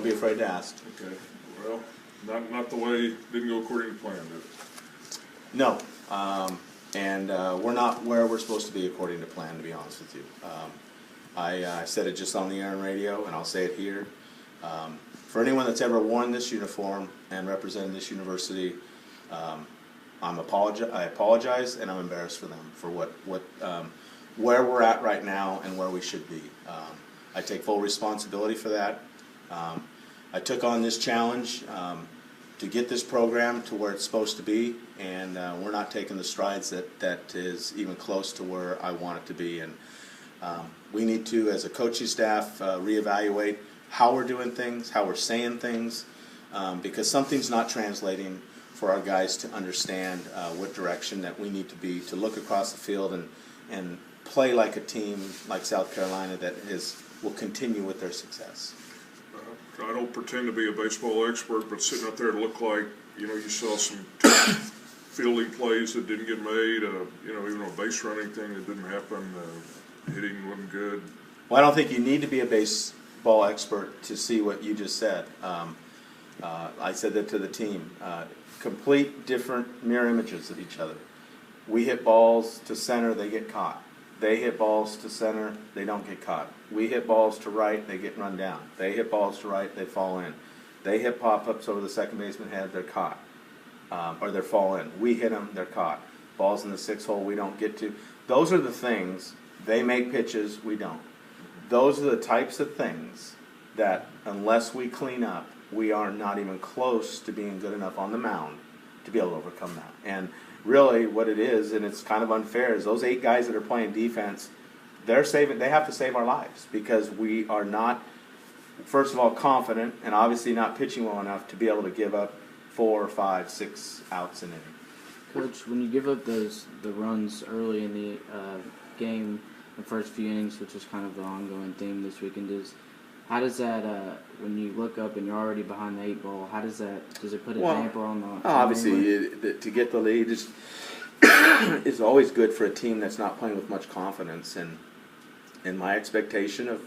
Don't be afraid to ask. Okay. Well, not the way, didn't go according to plan, did it? No. And we're not where we're supposed to be according to plan, to be honest with you. I said it just on the air and radio, and I'll say it here. For anyone that's ever worn this uniform and represented this university, I apologize, and I'm embarrassed for them for where we're at right now and where we should be. I take full responsibility for that. I took on this challenge to get this program to where it's supposed to be, and we're not taking the strides that is even close to where I want it to be. And we need to, as a coaching staff, reevaluate how we're doing things, how we're saying things, because something's not translating for our guys to understand what direction that we need to be, to look across the field and play like a team like South Carolina that will continue with their success. I don't pretend to be a baseball expert, but sitting up there to look like, you saw some fielding plays that didn't get made, even a base running thing that didn't happen, hitting wasn't good. Well, I don't think you need to be a baseball expert to see what you just said. I said that to the team. Complete different mirror images of each other. We hit balls to center, they get caught. They hit balls to center, they don't get caught. We hit balls to right, they get run down. They hit balls to right, they fall in. They hit pop-ups over the second baseman head, they're caught. Or they fall in. We hit them, they're caught. Balls in the 6 hole we don't get to. Those are the things. They make pitches, we don't. Those are the types of things that, unless we clean up, we are not even close to being good enough on the mound to be able to overcome that. And really what it is, and it's kind of unfair, is those 8 guys that are playing defense, they have to save our lives because we are not, first of all, confident and obviously not pitching well enough to be able to give up 4, 5, 6 outs an inning. Coach, when you give up the runs early in the game, the first few innings, which is kind of the ongoing theme this weekend, how does that, when you look up and you're already behind the 8 ball, does it put a damper on the... Obviously, to get the lead is always good for a team that's not playing with much confidence. And my expectation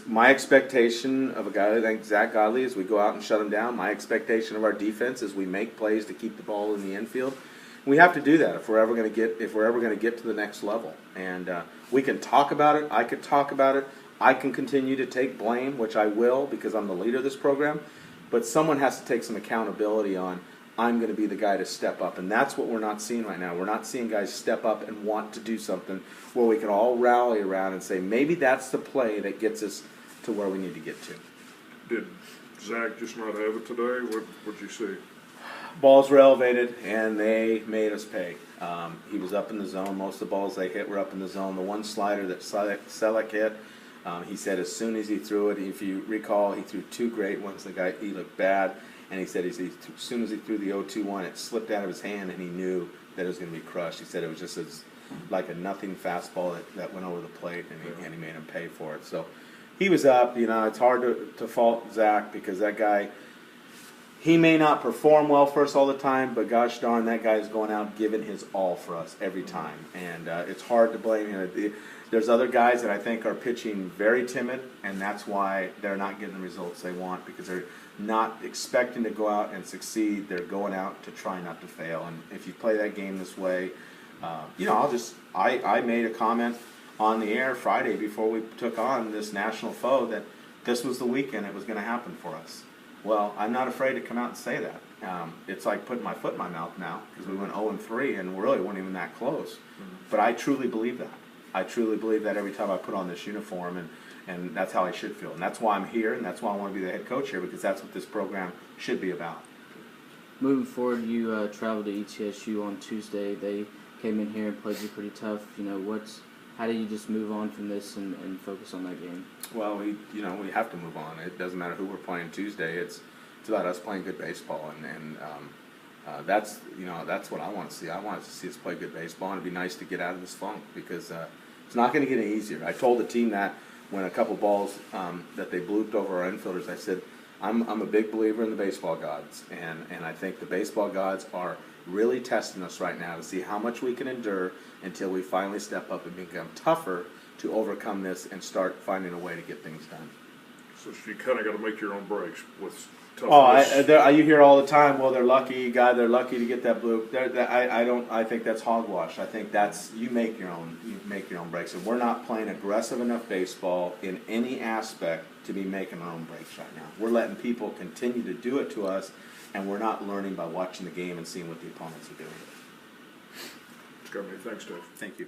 my expectation of a guy like Zach Godley is we go out and shut him down. My expectation of our defense is we make plays to keep the ball in the infield. We have to do that if we're ever going to get to the next level. And we can talk about it. I could talk about it. I can continue to take blame, which I will because I'm the leader of this program, but someone has to take some accountability on I'm going to be the guy to step up, and that's what we're not seeing right now. We're not seeing guys step up and want to do something where we can all rally around and say maybe that's the play that gets us to where we need to get to. Did Zach just not have it today? What'd you see? Balls were elevated, and they made us pay. He was up in the zone. Most of the balls they hit were up in the zone. The one slider that Selleck hit, he said as soon as he threw it, if you recall, he threw 2 great ones. He looked bad, and he said as soon as he threw the 0-2-1, it slipped out of his hand, and he knew that it was going to be crushed. He said it was just like a nothing fastball that went over the plate, and he made him pay for it. So he was up. It's hard to fault Zach because that guy, he may not perform well for us all the time, but gosh darn, that guy is going out giving his all for us every time, and it's hard to blame him. There's other guys that I think are pitching very timid, and that's why they're not getting the results they want because they're not expecting to go out and succeed. They're going out to try not to fail. And if you play that game this way, I made a comment on the air Friday before we took on this national foe that this was the weekend it was going to happen for us. Well, I'm not afraid to come out and say that. It's like putting my foot in my mouth now because we went 0-3 and really weren't even that close. Mm-hmm. But I truly believe that. I truly believe that every time I put on this uniform, and that's how I should feel. And that's why I'm here, and that's why I want to be the head coach here, because that's what this program should be about. Moving forward, you traveled to ETSU on Tuesday. They came in here and played you pretty tough. How do you just move on from this and focus on that game? Well, we have to move on. It doesn't matter who we're playing Tuesday. It's about us playing good baseball, and that's what I want to see. I want to see us play good baseball, and it'd be nice to get out of this funk because it's not going to get any easier. I told the team that when a couple balls that they blooped over our infielders, I said, I'm a big believer in the baseball gods, and I think the baseball gods are really testing us right now to see how much we can endure until we finally step up and become tougher to overcome this and start finding a way to get things done. So you kinda gotta make your own breaks with Oh, toughness. you hear all the time. Well, they're lucky, God. They're lucky to get that blue. I don't. I think that's hogwash. I think that's you make your own. You make your own breaks, and we're not playing aggressive enough baseball in any aspect to be making our own breaks right now. We're letting people continue to do it to us, and we're not learning by watching the game and seeing what the opponents are doing. Got me. Thanks, Dave. Thank you.